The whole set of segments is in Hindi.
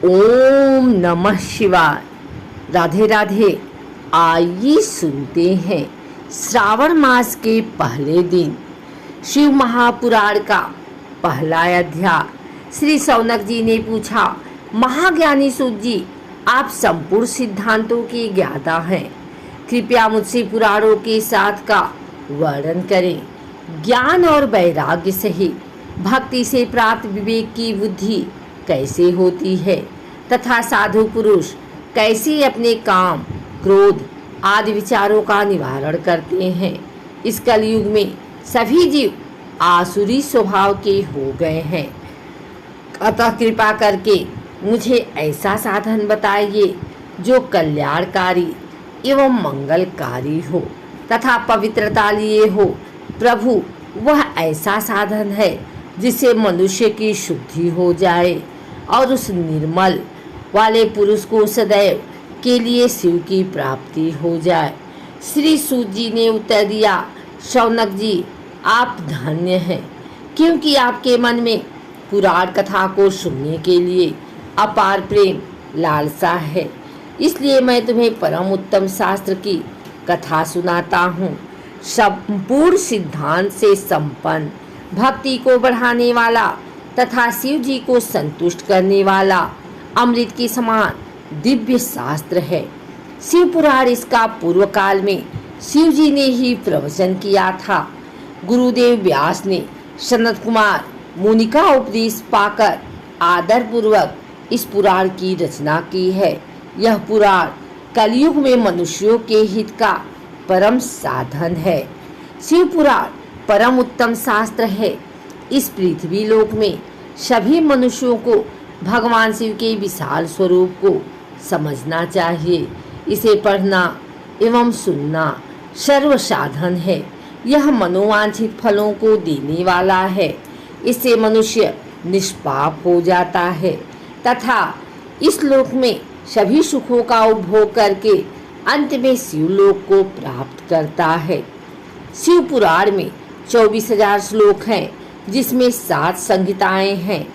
ओम नमः शिवाय। राधे राधे। आइए सुनते हैं श्रावण मास के पहले दिन शिव महापुराण का पहला अध्याय। श्री शौनक जी ने पूछा, महाज्ञानी सूत जी, आप संपूर्ण सिद्धांतों के ज्ञाता हैं, कृपया मुझसे पुराणों के साथ का वर्णन करें। ज्ञान और वैराग्य सहित भक्ति से प्राप्त विवेक की बुद्धि कैसे होती है तथा साधु पुरुष कैसे अपने काम, क्रोध आदि विचारों का निवारण करते हैं। इस कलयुग में सभी जीव आसुरी स्वभाव के हो गए हैं, अतः कृपा करके मुझे ऐसा साधन बताइए जो कल्याणकारी एवं मंगलकारी हो तथा पवित्रता लिए हो। प्रभु, वह ऐसा साधन है जिससे मनुष्य की शुद्धि हो जाए और उस निर्मल वाले पुरुष को सदैव के लिए शिव की प्राप्ति हो जाए। श्री सूत जी ने उत्तर दिया, शौनक जी, आप धन्य हैं, क्योंकि आपके मन में पुराण कथा को सुनने के लिए अपार प्रेम लालसा है। इसलिए मैं तुम्हें परम उत्तम शास्त्र की कथा सुनाता हूँ। संपूर्ण सिद्धांत से संपन्न, भक्ति को बढ़ाने वाला तथा शिव जी को संतुष्ट करने वाला अमृत के समान दिव्य शास्त्र है। शिव पुराण इसका पूर्व काल में शिव जी ने ही प्रवचन किया था। गुरुदेव व्यास ने सनत कुमार मुनि का उपदेश पाकर आदर पूर्वक इस पुराण की रचना की है। यह पुराण कलयुग में मनुष्यों के हित का परम साधन है। शिव पुराण परम उत्तम शास्त्र है। इस पृथ्वी लोक में सभी मनुष्यों को भगवान शिव के विशाल स्वरूप को समझना चाहिए। इसे पढ़ना एवं सुनना सर्व साधन है। यह मनोवांछित फलों को देने वाला है। इससे मनुष्य निष्पाप हो जाता है तथा इस लोक में सभी सुखों का उपभोग करके अंत में शिवलोक को प्राप्त करता है। शिव पुराण में 24,000 श्लोक हैं, जिसमें 7 संहिताएं हैं।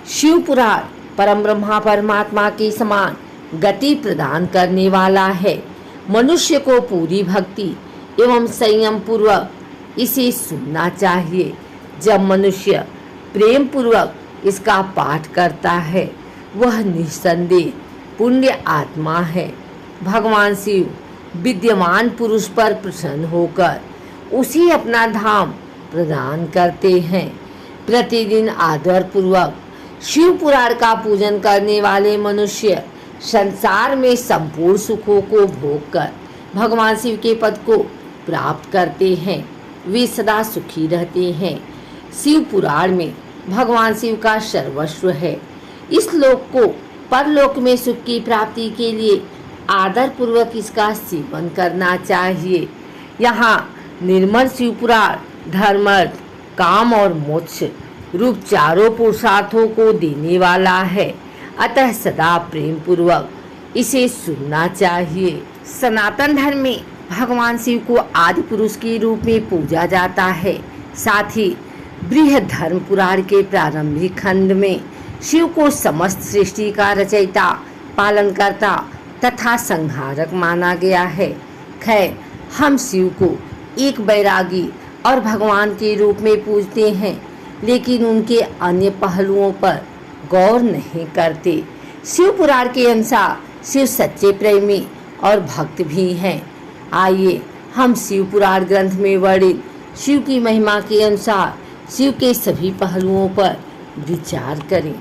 शिव पुराण परम ब्रह्मा परमात्मा के समान गति प्रदान करने वाला है। मनुष्य को पूरी भक्ति एवं संयम पूर्वक इसे सुनना चाहिए। जब मनुष्य प्रेम पूर्वक इसका पाठ करता है, वह निस्संदेह पुण्य आत्मा है। भगवान शिव विद्यमान पुरुष पर प्रसन्न होकर उसे अपना धाम प्रदान करते हैं। प्रतिदिन आदर पूर्वक शिव पुराण का पूजन करने वाले मनुष्य संसार में संपूर्ण सुखों को भोग कर भगवान शिव के पद को प्राप्त करते हैं। वे सदा सुखी रहते हैं। शिव पुराण में भगवान शिव का सर्वस्व है। इस लोक को परलोक में सुख की प्राप्ति के लिए आदर पूर्वक इसका सेवन करना चाहिए। यहाँ निर्मल शिव पुराण धर्म, अर्थ, काम और मोक्ष रूप चारों पुरुषार्थों को देने वाला है। अतः सदा प्रेम पूर्वक इसे सुनना चाहिए। सनातन धर्म में भगवान शिव को आदि पुरुष के रूप में पूजा जाता है। साथ ही बृहद धर्म पुराण के प्रारंभिक खंड में शिव को समस्त सृष्टि का रचयिता, पालनकर्ता तथा संहारक माना गया है। खैर, हम शिव को एक बैरागी और भगवान के रूप में पूजते हैं, लेकिन उनके अन्य पहलुओं पर गौर नहीं करते। शिव पुराण के अनुसार शिव सच्चे प्रेमी और भक्त भी हैं। आइए हम शिव पुराण ग्रंथ में वर्णित शिव की महिमा के अनुसार शिव के सभी पहलुओं पर विचार करें।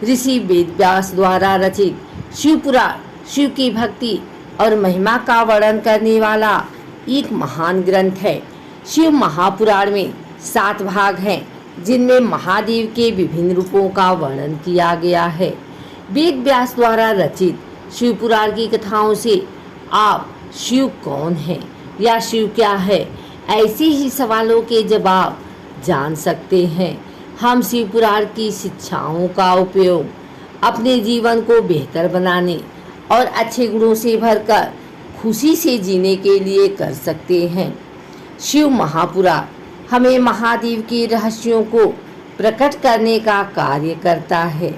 ऋषि वेद व्यास द्वारा रचित शिव पुराण शिव की भक्ति और महिमा का वर्णन करने वाला एक महान ग्रंथ है। शिव महापुराण में 7 भाग हैं, जिनमें महादेव के विभिन्न रूपों का वर्णन किया गया है। वेद व्यास द्वारा रचित शिव पुराण की कथाओं से आप शिव कौन है या शिव क्या है, ऐसे ही सवालों के जवाब जान सकते हैं। हम शिव पुराण की शिक्षाओं का उपयोग अपने जीवन को बेहतर बनाने और अच्छे गुणों से भरकर खुशी से जीने के लिए कर सकते हैं। शिव महापुराण हमें महादेव के रहस्यों को प्रकट करने का कार्य करता है,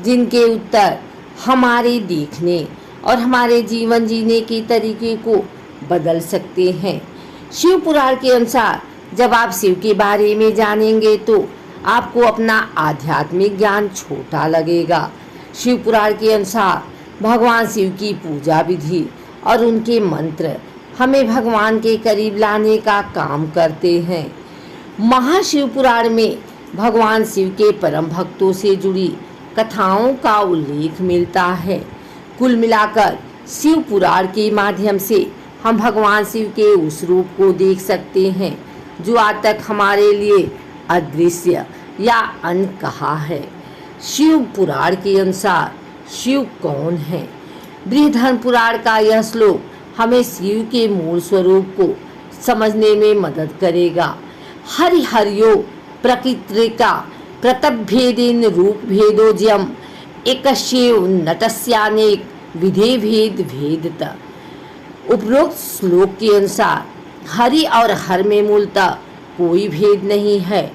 जिनके उत्तर हमारे देखने और हमारे जीवन जीने के तरीके को बदल सकते हैं। शिव पुराण के अनुसार जब आप शिव के बारे में जानेंगे तो आपको अपना आध्यात्मिक ज्ञान छोटा लगेगा। शिव पुराण के अनुसार भगवान शिव की पूजा विधि और उनके मंत्र हमें भगवान के करीब लाने का काम करते हैं। महाशिव पुराण में भगवान शिव के परम भक्तों से जुड़ी कथाओं का उल्लेख मिलता है। कुल मिलाकर शिव पुराण के माध्यम से हम भगवान शिव के उस रूप को देख सकते हैं जो आज तक हमारे लिए अदृश्य या अनकहा है। शिव पुराण के अनुसार शिव कौन है? बृहधर्म पुराण का यह श्लोक हमें शिव के मूल स्वरूप को समझने में मदद करेगा। हरि हरियो प्रकृतिका प्रतभेदेन रूप भेदोज्यम एकस्यैव नटस्यानेक विधे भेद भेदत। उपरोक्त श्लोक के अनुसार हरि और हर में मूलतः कोई भेद नहीं है,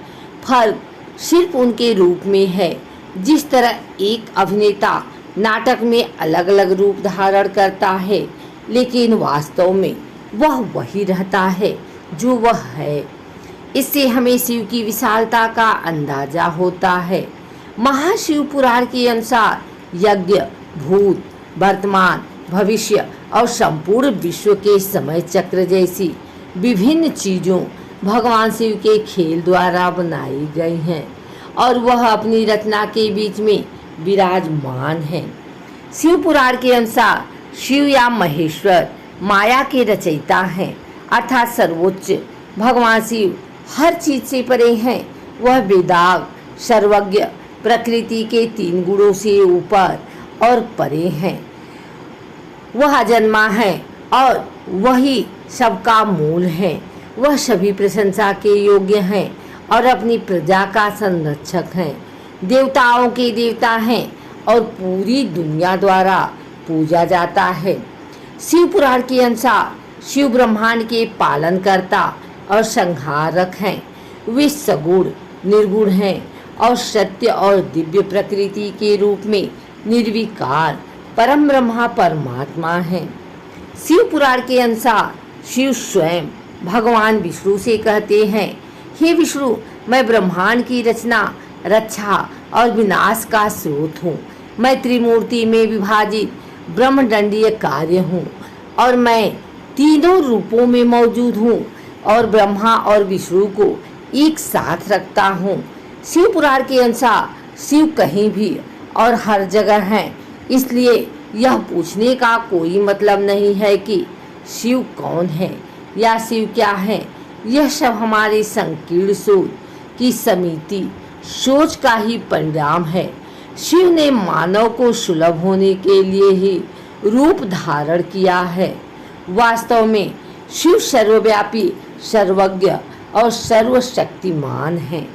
फर्क सिर्फ उनके रूप में है। जिस तरह एक अभिनेता नाटक में अलग अलग रूप धारण करता है लेकिन वास्तव में वह वही रहता है जो वह है। इससे हमें शिव की विशालता का अंदाजा होता है। महाशिव पुराण के अनुसार यज्ञ, भूत, वर्तमान, भविष्य और संपूर्ण विश्व के समय चक्र जैसी विभिन्न चीज़ों भगवान शिव के खेल द्वारा बनाई गई हैं और वह अपनी रचना के बीच में विराजमान है। शिव पुराण के अनुसार शिव या महेश्वर माया के रचयिता हैं, अर्थात सर्वोच्च भगवान शिव हर चीज से परे हैं। वह वेदाग, सर्वज्ञ, प्रकृति के 3 गुणों से ऊपर और परे हैं। वह अजन्मा है और वही सबका मूल है। वह सभी प्रशंसा के योग्य हैं और अपनी प्रजा का संरक्षक हैं। देवताओं के देवता हैं और पूरी दुनिया द्वारा पूजा जाता है। शिव पुराण के अनुसार शिव ब्रह्मांड के पालनकर्ता और संहारक हैं। वे सगुण, निर्गुण हैं और सत्य और दिव्य प्रकृति के रूप में निर्विकार परम ब्रह्मा परमात्मा हैं। शिव पुराण के अनुसार शिव स्वयं भगवान विष्णु से कहते हैं, हे विष्णु, मैं ब्रह्मांड की रचना, रक्षा और विनाश का स्रोत हूँ। मैं त्रिमूर्ति में विभाजित ब्रह्मदंडीय कार्य हूँ और मैं तीनों रूपों में मौजूद हूँ और ब्रह्मा और विष्णु को एक साथ रखता हूँ। शिव पुराण के अनुसार शिव कहीं भी और हर जगह हैं, इसलिए यह पूछने का कोई मतलब नहीं है कि शिव कौन है या शिव क्या है। यह सब हमारी संकीर्ण सोच की समिति सोच का ही परिणाम है। शिव ने मानव को सुलभ होने के लिए ही रूप धारण किया है। वास्तव में शिव सर्वव्यापी, सर्वज्ञ और सर्वशक्तिमान है।